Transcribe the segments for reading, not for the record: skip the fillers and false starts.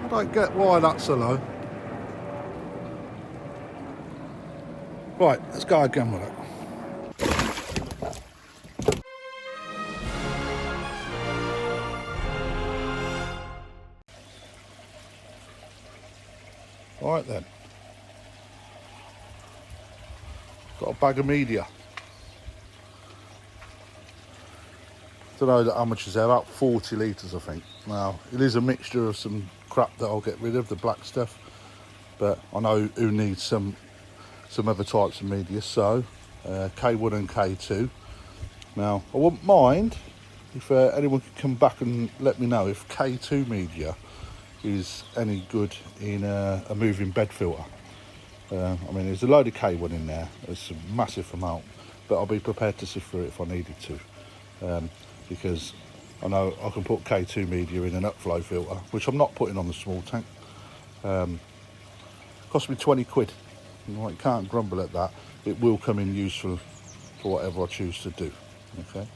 I don't get why that's so low. Right, let's go again with it. Right then. Got a bag of media. Don't know how much is there, about 40 litres I think. Now, it is a mixture of some crap that I'll get rid of, the black stuff, but I know who needs some other types of media, so K1 and K2. Now, I wouldn't mind if anyone could come back and let me know if K2 media is any good in a moving bed filter. I mean, there's a load of K1 in there, there's a massive amount, but I'll be prepared to sift through it if I needed to. Because I know I can put K2 media in an upflow filter, which I'm not putting on the small tank. Cost me 20 quid. You can't grumble at that. It will come in useful for whatever I choose to do. Okay.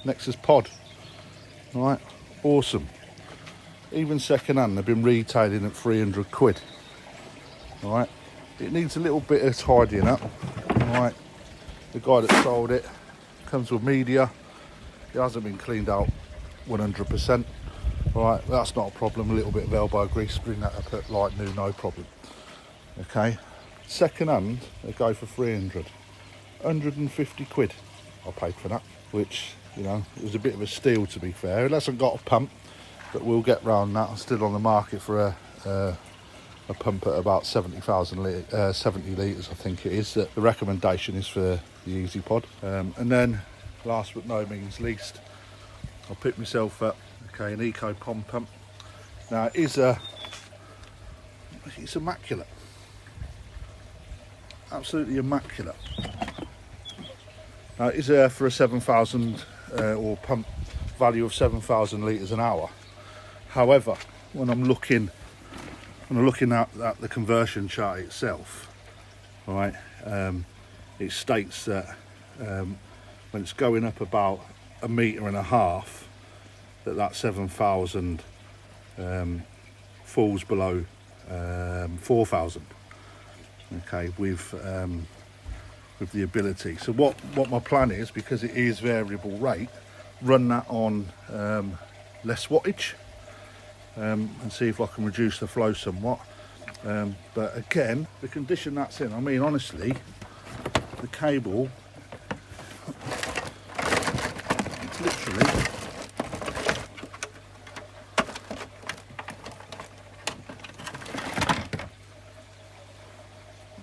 Nexus pod. Right, awesome. Even second hand, they've been retailing at 300 quid. Alright, it needs a little bit of tidying up. Alright, the guy that sold it comes with media. It hasn't been cleaned out 100%. Alright, that's not a problem. A little bit of elbow grease, bring that up at like new, no problem. Okay, second hand, they go for 300. 150 quid I paid for that, which, you know, it was a bit of a steal to be fair. It hasn't got a pump, but we'll get round that. I'm still on the market for a pump at about 70 litres I think it is. The recommendation is for the Easy Pod. And then last but no means least, I picked myself up an Eco Pond pump. Now it's immaculate, absolutely immaculate. Now it is for a 7,000 or pump value of 7,000 litres an hour. However, when I'm looking at the conversion chart itself, right, it states that when it's going up about 1.5 meters, that 7,000 falls below 4,000. Okay, with the ability. So what my plan is, because it is variable rate, run that on less wattage. And see if I can reduce the flow somewhat. But again, the condition that's in, I mean, honestly, the cable, it's literally,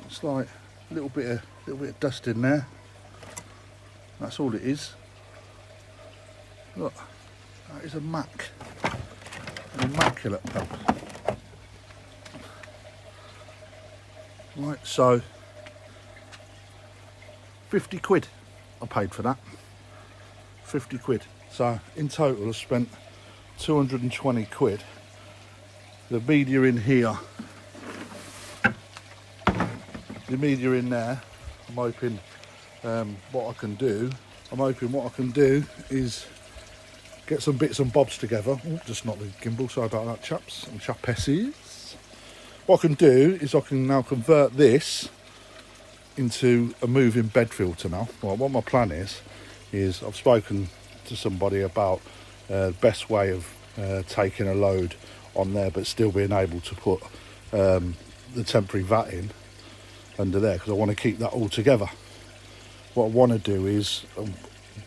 it's like a little bit of dust in there. That's all it is. Look, that is an immaculate pump. Right, so 50 quid I paid for that. 50 quid. So in total I spent 220 quid. The media in here, the media in there, I'm hoping what I can do is get some bits and bobs together. Oh, just not the gimbal, sorry about that, chaps and chapesses. What I can do is I can now convert this into a moving bed filter now. Well, what my plan is I've spoken to somebody about the best way of taking a load on there but still being able to put the temporary vat in under there, because I want to keep that all together. What I want to do is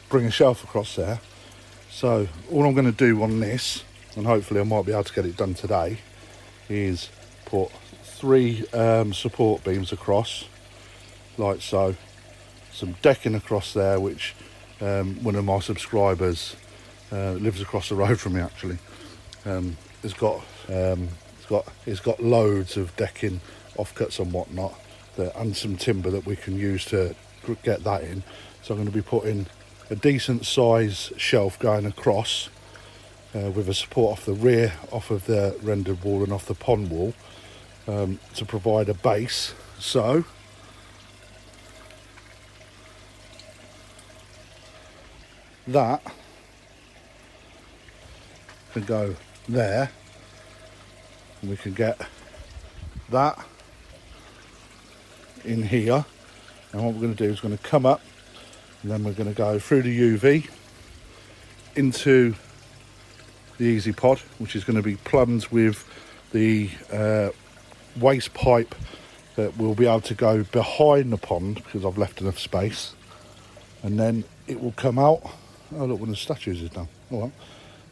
bring a shelf across there. So all I'm going to do on this, and hopefully I might be able to get it done today, is put 3 support beams across, like so. Some decking across there, which one of my subscribers lives across the road from me actually. It's got loads of decking, offcuts and whatnot, and some timber that we can use to get that in. So I'm going to be putting a decent size shelf going across with a support off the rear, off of the rendered wall and off the pond wall, to provide a base. So that can go there, and we can get that in here. And what we're going to do is we're going to come up, and then we're going to go through the UV into the Easy Pod, which is going to be plumbed with the waste pipe that will be able to go behind the pond because I've left enough space, and then it will come out. Oh look, one of the statues is done. All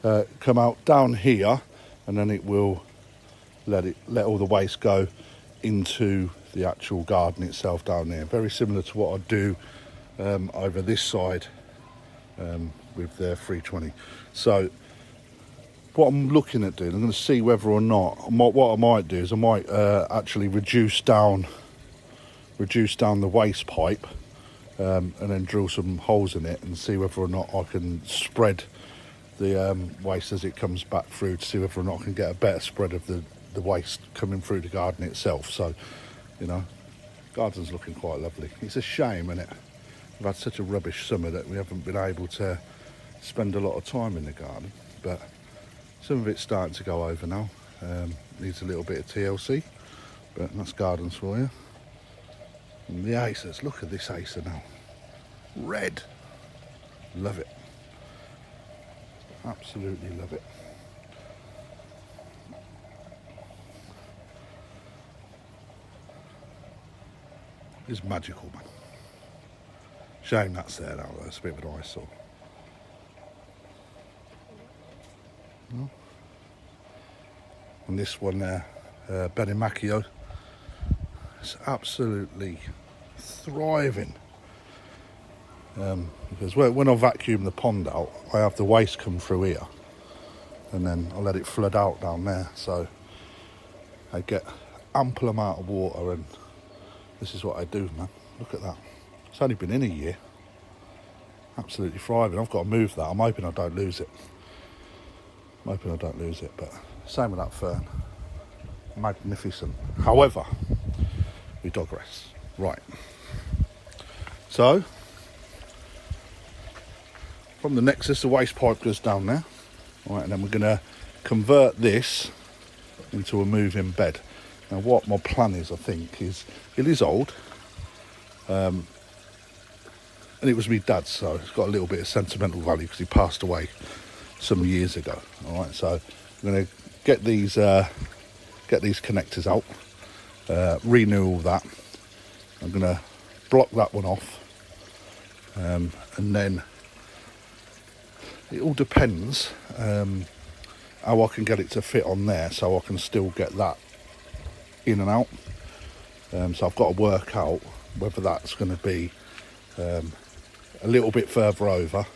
right, come out down here, and then it will let all the waste go into the actual garden itself down there. Very similar to what I do over this side with the 320. So what I'm looking at doing, I'm going to see whether or not, what I might do is I might actually reduce down the waste pipe and then drill some holes in it and see whether or not I can spread the waste as it comes back through, to see whether or not I can get a better spread of the waste coming through the garden itself. So, you know, garden's looking quite lovely. It's a shame, isn't it? We've had such a rubbish summer that we haven't been able to spend a lot of time in the garden, but some of it's starting to go over now. Needs a little bit of TLC, but that's gardens for you. And the acers, look at this acer now. Red. Love it. Absolutely love it. It's magical, man. Shame that's there now, though. It's a bit of an eyesore. No. And this one there, Benimacchio, it's absolutely thriving. Because when I vacuum the pond out, I have the waste come through here, and then I let it flood out down there. So I get ample amount of water, and this is what I do, man. Look at that. It's only been in a year. Absolutely thriving. I've got to move that. I'm hoping I don't lose it. But same with that fern. Magnificent. However, we digress. Right. So, from the Nexus, the waste pipe goes down there. Right, and then we're going to convert this into a moving bed. Now, what my plan is, I think, is it is old. And it was my dad's, so it's got a little bit of sentimental value because he passed away some years ago. All right, so I'm going to get these connectors out, renew all that. I'm going to block that one off, and then it all depends how I can get it to fit on there, so I can still get that in and out. So I've got to work out whether that's going to be a little bit further over,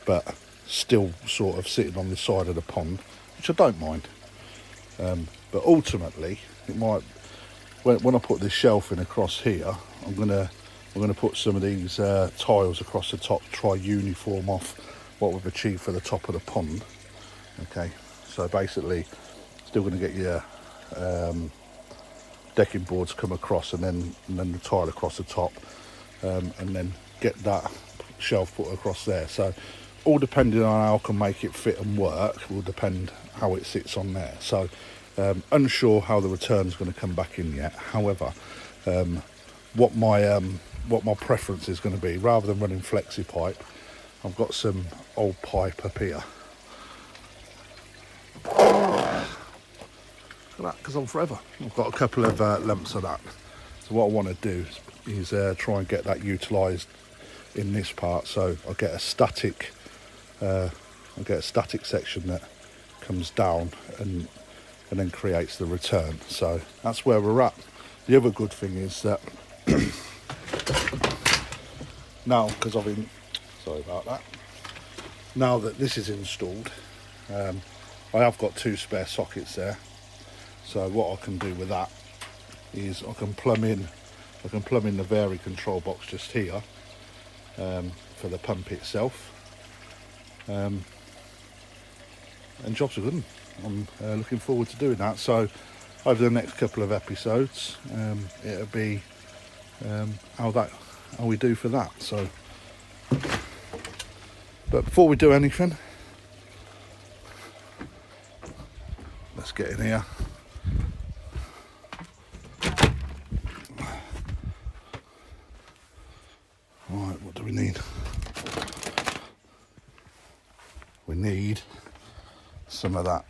but still sort of sitting on the side of the pond, which I don't mind. But ultimately, it might, when I put this shelf in across here, I'm gonna put some of these tiles across the top, try uniform off what we've achieved for the top of the pond. Okay, so basically, still going to get your decking boards come across, and then the tile across the top, and then get that shelf put across there. So all depending on how I can make it fit and work will depend how it sits on there. So unsure how the return's going to come back in yet. However, what my preference is going to be, rather than running flexi pipe, I've got some old pipe up here. Look at that, because I'm forever. I've got a couple of lumps of that. So what I want to do is try and get that utilised in this part. So I'll get a static section that comes down and then creates the return. So that's where we're at. The other good thing is that now, because I've been, sorry about that, now that this is installed, I have got 2 spare sockets there. So what I can do with that is I can plumb in the vary control box just here for the pump itself, and jobs are good. I'm looking forward to doing that. So over the next couple of episodes, it'll be how we do for that. So, but before we do anything, get in here. Right, what do we need? We need some of that.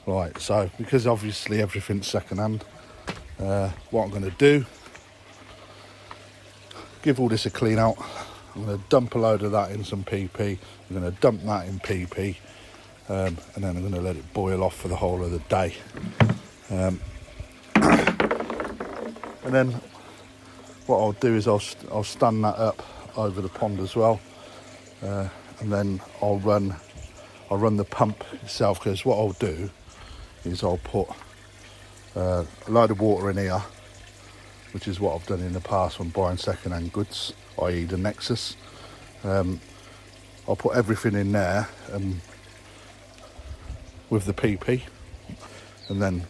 Right, so because obviously everything's second-hand, what I'm going to do, give all this a clean out. I'm going to dump a load of that in some PP. I'm going to dump that in PP, and then I'm going to let it boil off for the whole of the day. And then what I'll do is I'll stand that up over the pond as well, and then I'll run the pump itself, because what I'll do is I'll put a load of water in here, which is what I've done in the past when buying second-hand goods, i.e. the Nexus. I'll put everything in there and with the PP, and then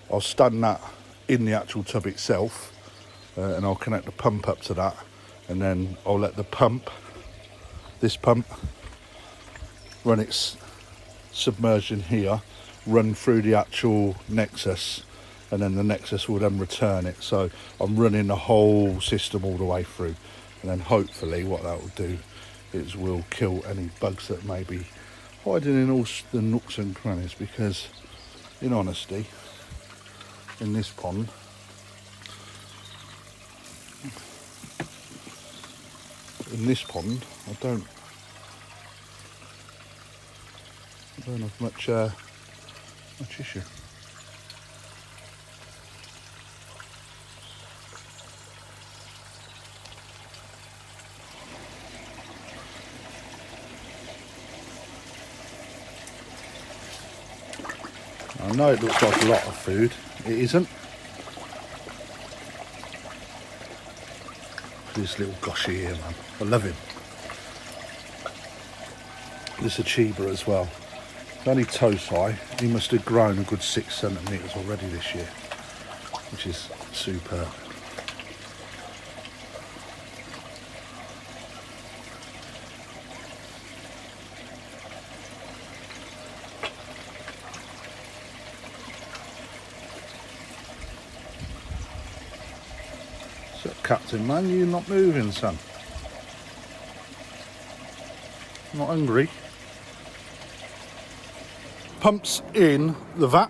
I'll stand that in the actual tub itself, and I'll connect the pump up to that, and then I'll let the pump, this pump, run its submerged in here, run through the actual Nexus, and then the Nexus will then return it. So I'm running the whole system all the way through, and then hopefully what that will do is will kill any bugs that may be hiding in all the nooks and crannies, because in honesty, in this pond, I don't have much issue. I know it looks like a lot of food, it isn't. This little goshy here, man, I love him. This achiever as well. It's only toe-high. He must have grown a good 6 centimetres already this year, which is superb. So, Captain, man, you're not moving, son. Not hungry. Pumps in the vat,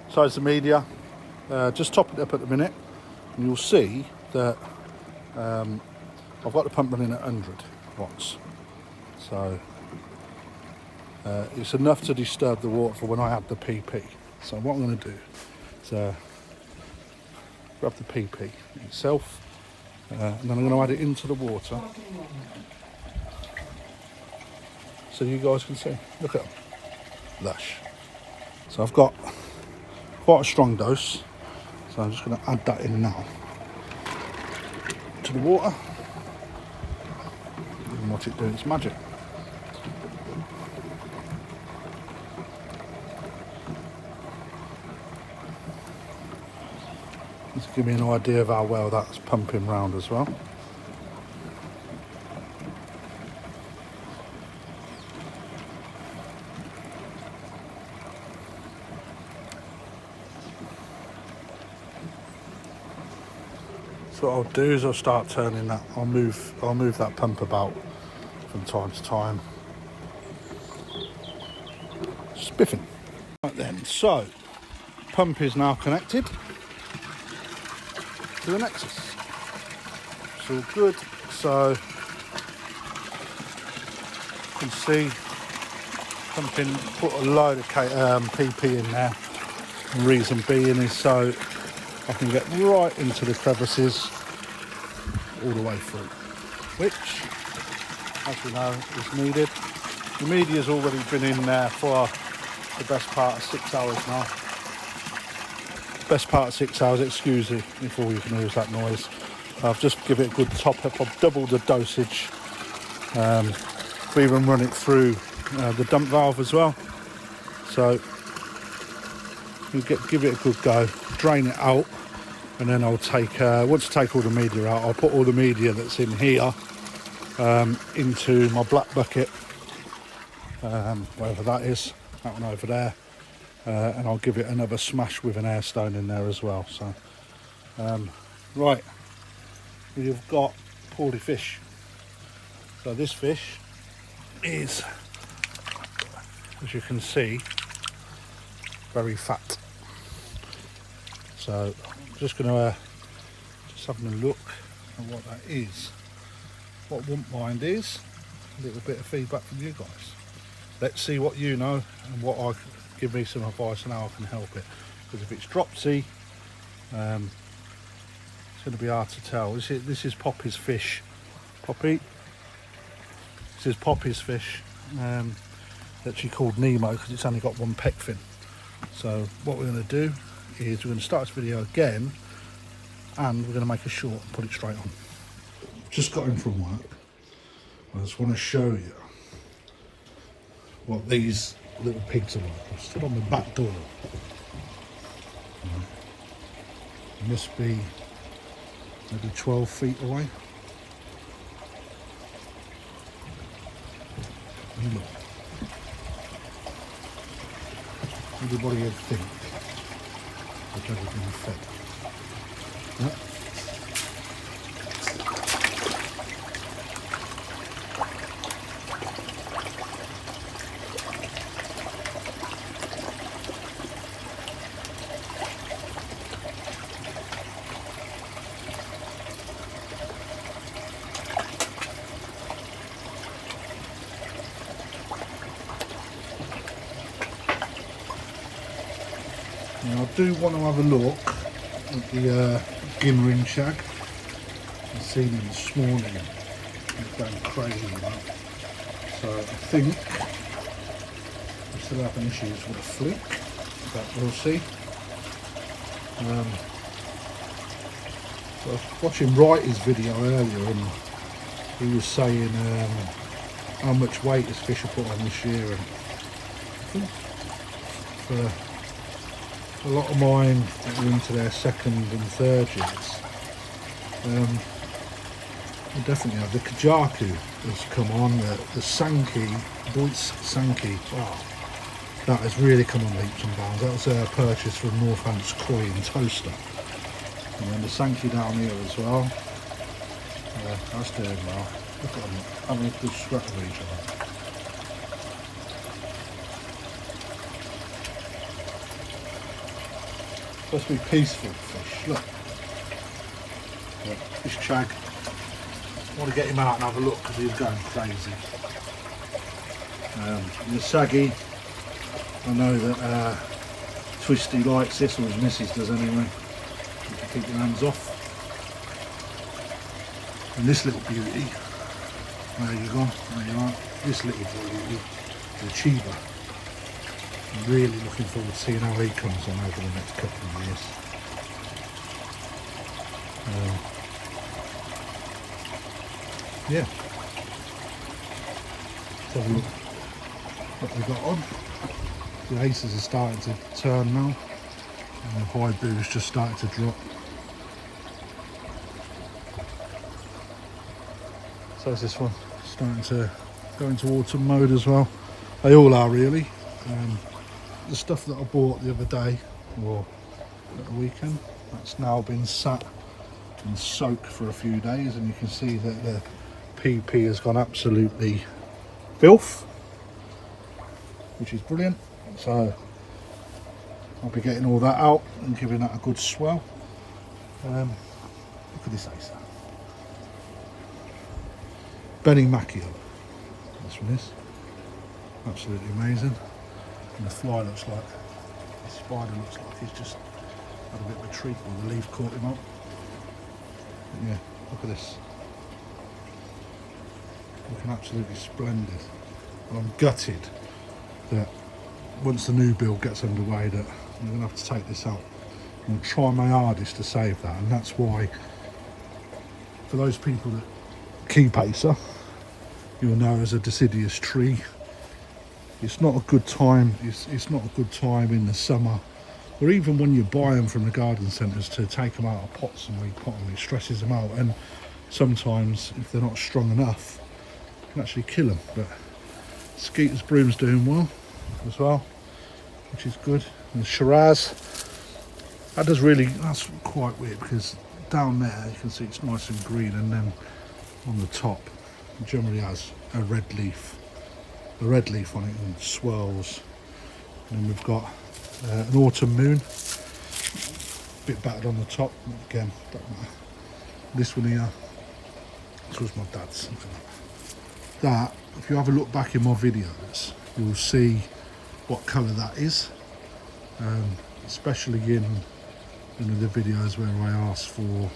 size the media, just top it up at the minute, and you'll see that I've got the pump running at 100 watts, so it's enough to disturb the water for when I add the PP. So what I'm going to do is grab the PP itself, and then I'm going to add it into the water so you guys can see. Look at them. Lush. So I've got quite a strong dose, so I'm just going to add that in now to the water and watch it do its magic. Just give me an idea of how well that's pumping round as well. So what I'll do is I'll start turning that. I'll move that pump about from time to time. Spiffing. Right then, so pump is now connected to the Nexus. It's all good. So you can see pumping, put a load of PP in there. The reason being is so I can get right into the crevices all the way through, which, as we know, is needed. The media's already been in there for the best part of 6 hours now. Best part of 6 hours, excuse me if all you can hear is that noise. I've just given it a good top up. I've doubled the dosage. We even run it through the dump valve as well. So you give it a good go, drain it out, and then I'll take, once I take all the media out, I'll put all the media that's in here into my black bucket, wherever that is, that one over there, and I'll give it another smash with an air stone in there as well. So right, we've got poorly fish. So this fish is, as you can see, very fat. So I'm just going to just having a look at what that is. What I wouldn't mind is a little bit of feedback from you guys. Let's see what you know and what I give me some advice on how I can help it. Because if it's dropsy, it's going to be hard to tell. This is Poppy's fish. Poppy. This is Poppy's fish. That she called Nemo because it's only got one pec fin. So what we're going to do is we're going to start this video again, and we're going to make a short and put it straight on. Just got in from work. I just want to show you what these little pigs are like. I've stood on the back door. It must be maybe 12 feet away. And look. Everybody would think that everything is fed. Yeah. Now I do want to have a look at the Ginring shag. I've seen him this morning, he's going crazy with that. So I think we're still having issues with a flick, but we'll see. So I was watching Wrighty's video earlier, and he was saying how much weight his fish are put on this year, and I think for a lot of mine that are into their second and third years, we definitely have. The Kajaku has come on, the Sankey, Deutz Sankey, wow, that has really come on leaps and bounds. That was a purchase from Kamikaze Koi and Toaster. And then the Sankey down here as well, that's doing well. Look at them having a good scrap of each other. Supposed to be peaceful fish, look. Yeah, this shag, I want to get him out and have a look because he's going crazy. The saggy, I know that Twisty likes this, or his missus does anyway. You can keep your hands off. And this little beauty, there you go, there you are. This little beauty, the Chiba. I'm really looking forward to seeing how he comes on over the next couple of years. Yeah. Let's have a look what we got on. The aces are starting to turn now, and the high boo's just started to drop. So is this one starting to go into autumn mode as well. They all are really. The stuff that I bought the other day, or at the weekend, that's now been sat and soaked for a few days, and you can see that the PP has gone absolutely filth, which is brilliant. So I'll be getting all that out and giving that a good swell. Look at this ace. Benny Macchio, this one is absolutely amazing. And the fly looks like, the spider looks like he's just had a bit of a treat, or the leaf caught him up. But yeah, look at this. Looking absolutely splendid. And I'm gutted that once the new build gets underway that I'm going to have to take this out. I'm going to try my hardest to save that, and that's why, for those people that keep Acer, you'll know as a deciduous tree, it's not a good time. It's not a good time in the summer, or even when you buy them from the garden centres, to take them out of pots and repot them. It stresses them out, and sometimes if they're not strong enough, you can actually kill them. But Skeeter's broom's doing well as well. which is good. And the Shiraz, that's quite weird because down there you can see it's nice and green, and then on the top it generally has a red leaf on it and swirls. And then we've got an autumn moon, a bit battered on the top, again, don't matter. This one here, this was my dad's. That, if you have a look back in my videos, you'll see what colour that is, especially in the videos where I asked for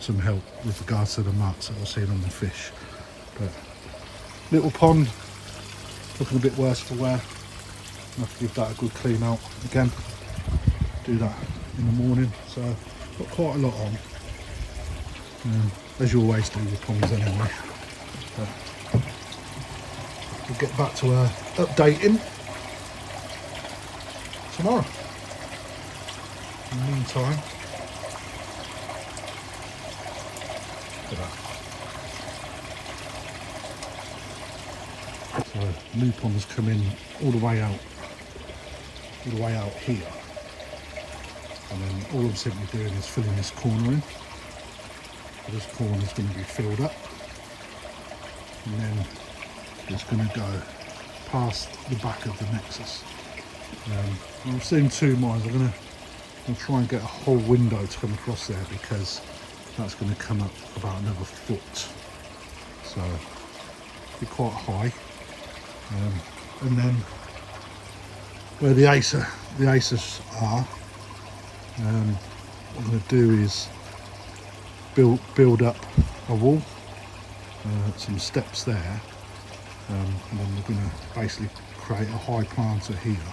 some help with regards to the marks that I was seeing on the fish. But little pond, looking a bit worse for wear. I have to give that a good clean out again. Do that in the morning. So got quite a lot on, as you always do with ponds anyway. But we'll get back to updating tomorrow. In the meantime, look at that. So new ponds come in all the way out here, and then all I'm simply doing is filling this corner in. So this corner is going to be filled up, and then it's going to go past the back of the Nexus. I'm seeing 2 miles. I'll try and get a whole window to come across there, because that's going to come up about another foot, so be quite high. And then where the acers are, what I'm going to do is build up a wall, some steps there, and then we're going to basically create a high planter here,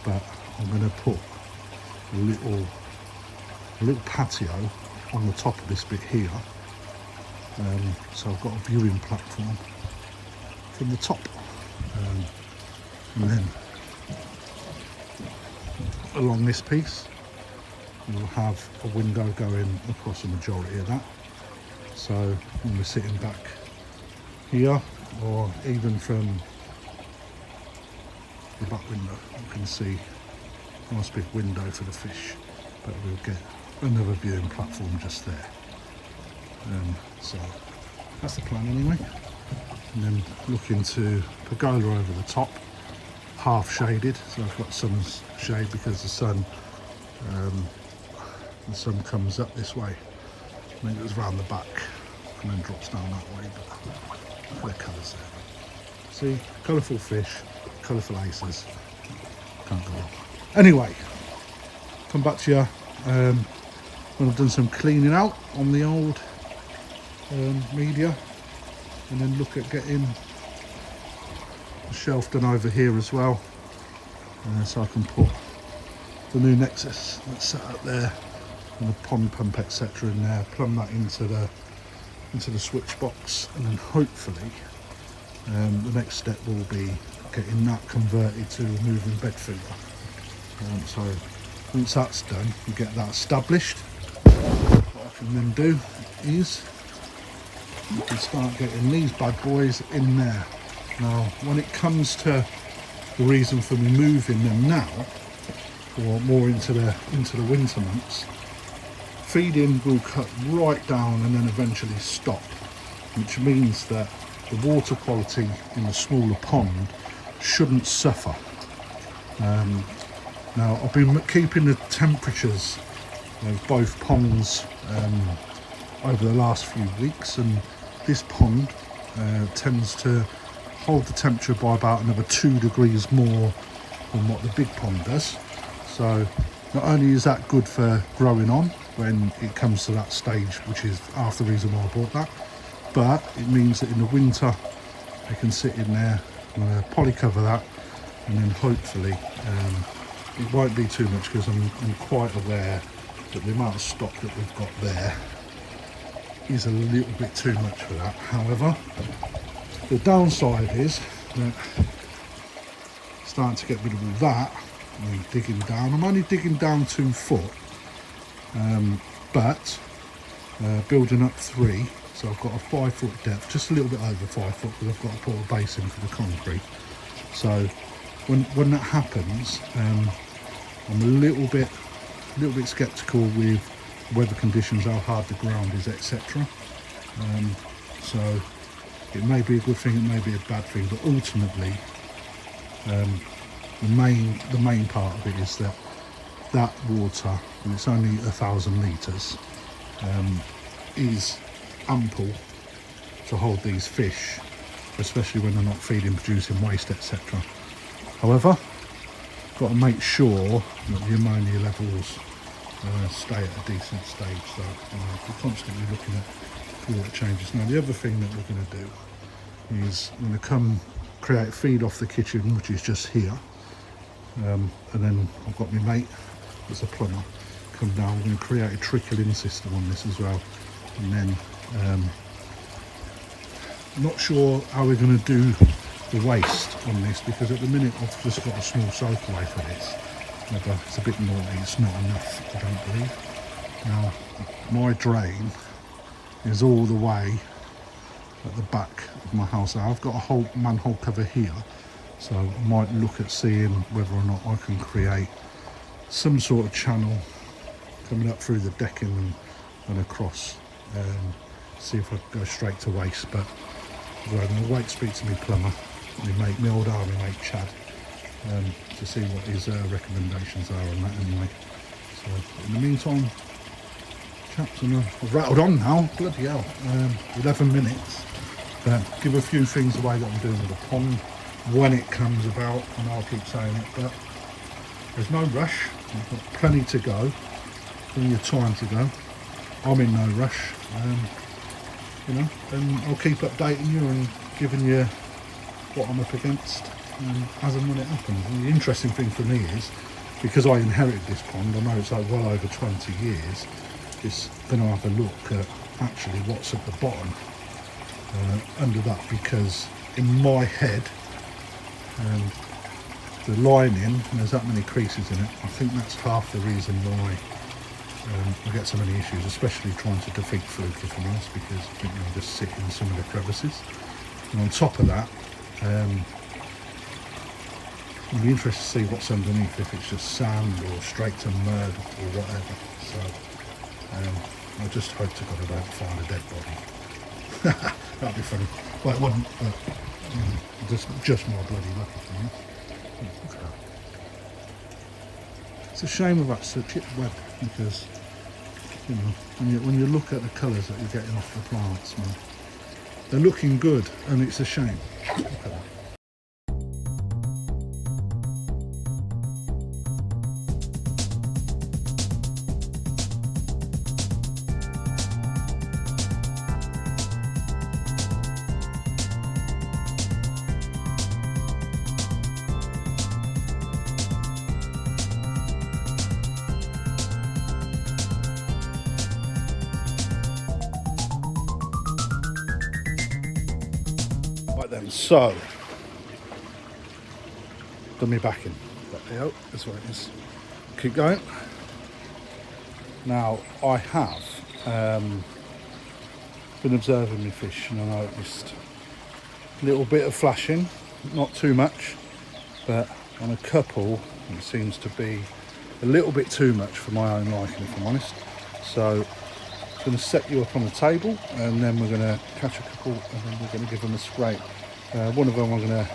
but I'm going to put a little patio on the top of this bit here, so I've got a viewing platform from the top, and then along this piece we'll have a window going across the majority of that, so when we're sitting back here, or even from the back window, you can see a nice big window for the fish, but we'll get another viewing platform just there. So that's the plan anyway. And then looking to pergola over the top, half shaded, so I've got some shade because the sun comes up this way. I think it was round the back and then drops down that way, but the colours there. See, colourful fish, colourful acers, can't go wrong. Anyway, come back to you when I've done some cleaning out on the old media, and then look at getting the shelf done over here as well, so I can put the new Nexus that's set up there and the pond pump etc in there, plumb that into the switch box, and then hopefully the next step will be getting that converted to a moving bed feeder. So once that's done, we get that established, what I can then do is we can start getting these bad boys in there. Now when it comes to the reason for me moving them now, or more into the winter months, feeding will cut right down and then eventually stop, which means that the water quality in the smaller pond shouldn't suffer. Now I've been keeping the temperatures of both ponds over the last few weeks, and this pond tends to hold the temperature by about another 2 degrees more than what the big pond does. So not only is that good for growing on when it comes to that stage, which is half the reason why I bought that, but it means that in the winter they can sit in there. I'm going to polycover that, and then hopefully it won't be too much, because I'm quite aware that the amount of stock that we've got there is a little bit too much for that. However, the downside is that starting to get rid of all that and digging down. I'm only digging down 2 foot, but building up 3, so I've got a 5 foot depth, just a little bit over 5 foot, because I've got to put a base in for the concrete. So when that happens, I'm a little bit sceptical with weather conditions, how hard the ground is, etc. So it may be a good thing, it may be a bad thing, but ultimately the main part of it is that water, and it's only 1,000 litres, is ample to hold these fish, especially when they're not feeding, producing waste, etc. However, got to make sure that the ammonia levels stay at a decent stage, so we're constantly looking at water changes. Now the other thing that we're going to do is I'm going to come create feed off the kitchen, which is just here, and then I've got my mate that's a plumber come down. We're going to create a trickle-in system on this as well, and then not sure how we're going to do the waste on this, because at the minute I've just got a small soak away for this. It's a bit naughty, it's not enough, I don't believe. Now my drain is all the way at the back of my house. I've got a whole manhole cover here, so I might look at seeing whether or not I can create some sort of channel coming up through the decking and across, see if I can go straight to waste. But I'm going to wait to speak to my plumber, my old army mate Chad, to see what his recommendations are on that anyway. So in the meantime, chaps, and I've rattled on now, bloody hell, 11 minutes. Give a few things away that I'm doing with the pond when it comes about, and I'll keep saying it, but there's no rush. I've got plenty to go, plenty of time to go. I'm in no rush, you know, and I'll keep updating you and giving you what I'm up against as and when it happens. And the interesting thing for me is, because I inherited this pond, I know it's like well over 20 years, is going to have a look at actually what's at the bottom under that, because in my head, the lining, there's that many creases in it. I think that's half the reason why I get so many issues, especially trying to defeat fluke, if I'm honest, because I think they'll just sit in some of the crevices. And on top of that, I'll be interested to see what's underneath, if it's just sand or straight to mud or whatever. So I just hope to God I don't find a dead body. That'd be funny. Well, it wouldn't, but just my bloody lucky for me. Look at that. It's a shame about such a web, because you know, when you look at the colours that you're getting off the plants, man, they're looking good, and it's a shame. Look at that. So, done me backing. There we go, that's what it is. Keep going. Now, I have been observing my fish, and I noticed a little bit of flashing, not too much, but on a couple it seems to be a little bit too much for my own liking, if I'm honest. So I'm going to set you up on the table, and then we're going to catch a couple, and then we're going to give them a scrape. One of them I'm going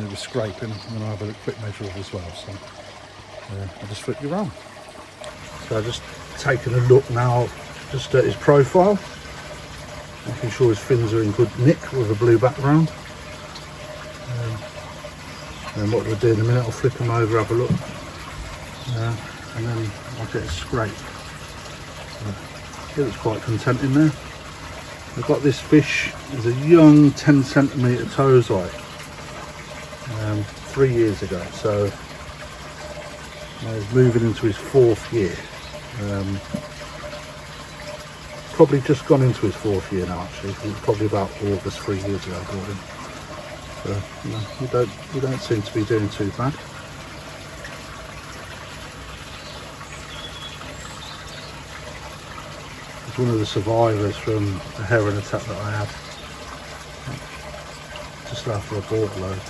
to be scraping, and then I'll have a quick measure of as well. So I'll just flip you around. So I've just taken a look now, just at his profile, making sure his fins are in good nick with a blue background. And what we'll do in a minute, I'll flip him over, have a look, and then I'll get a scrape. He looks quite content in there. I've got this fish as a young 10 centimetre tozite 3 years ago, so he's moving into his 4th year. Probably just gone into his 4th year now, actually. It was probably about August 3 years ago I bought him. So you know, we don't seem to be doing too bad. He's one of the survivors from the heron attack that I had just after I bought a load.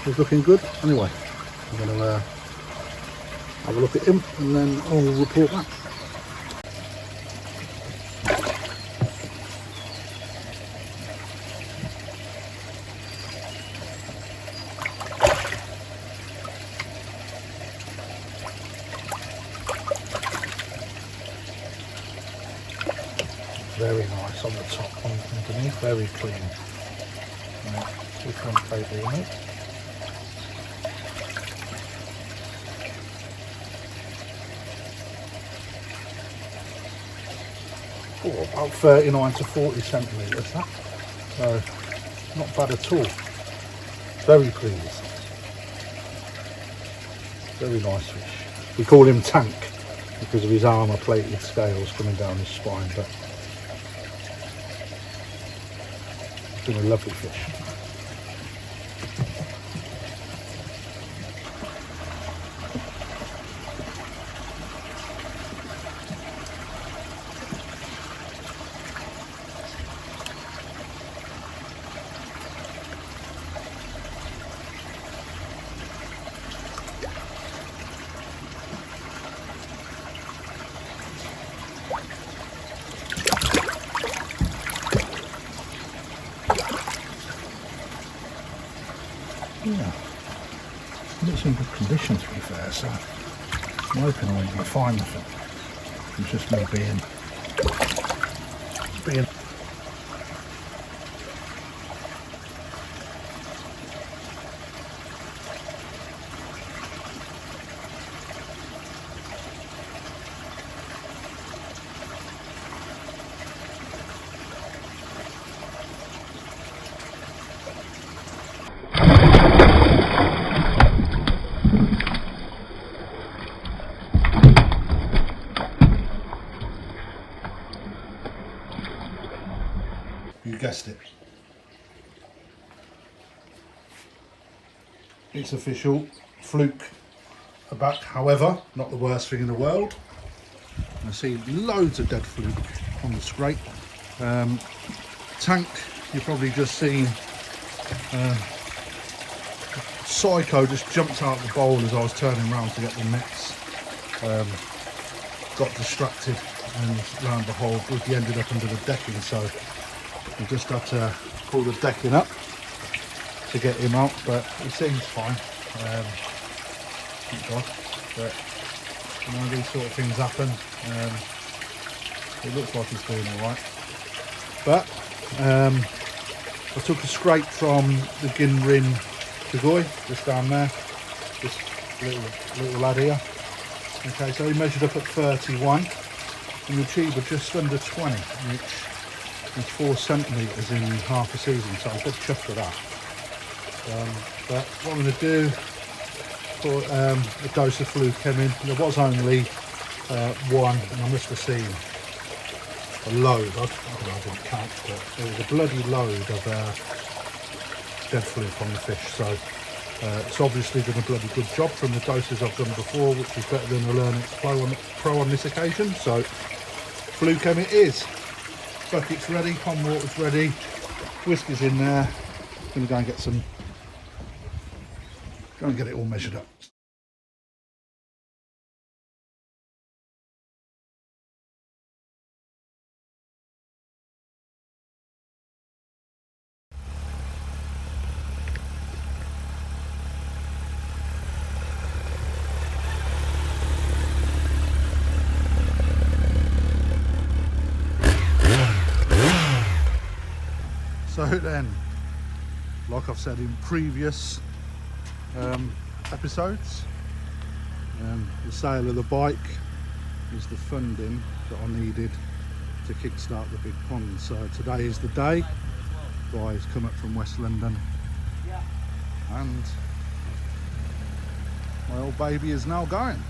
He's looking good. Anyway, I'm going to have a look at him and then I'll report back. Very nice on the top, on underneath, very clean. Right, so front paper on it. Oh, about 39 to 40 centimetres that. So not bad at all. Very pleased. Very nice fish. We call him Tank because of his armour plated scales coming down his spine, but it's been a lovely fish. Yeah, it's in good condition to be fair, so I'm hoping I won't be fine with it. It's just me being You guessed it. It's official. Fluke are back, however, not the worst thing in the world. I see loads of dead fluke on the scrape. Tank, you've probably just seen. Psycho just jumped out of the bowl as I was turning around to get the nets. Got distracted and lo and behold, he ended up under the decking, so we just had to pull the decking up to get him out, but he seems fine. Thank God. But you know, these sort of things happen. It looks like he's doing alright. But I took a scrape from the Kamikaze Koi, just down there. This little lad here. Okay, so he measured up at 31 and the achiever just under 20, which is 4 centimetres in half a season, so I'm good chuffed with that. But what I'm going to do, for a dose of fluke came in. There was only one, and I must have seen a load. I didn't count, but there was a bloody load of dead fluke on the fish. So it's obviously done a bloody good job from the doses I've done before, which is better than the Learn X Pro on this occasion. So fluke it is. Bucket's ready, pond water's ready, whiskey's in there. Gonna go and get some. Go and get it all measured up. So then, like I've said in previous episodes, the sale of the bike is the funding that I needed to kickstart the big pond. So today is the day. Guy's come up from West London and my old baby is now going.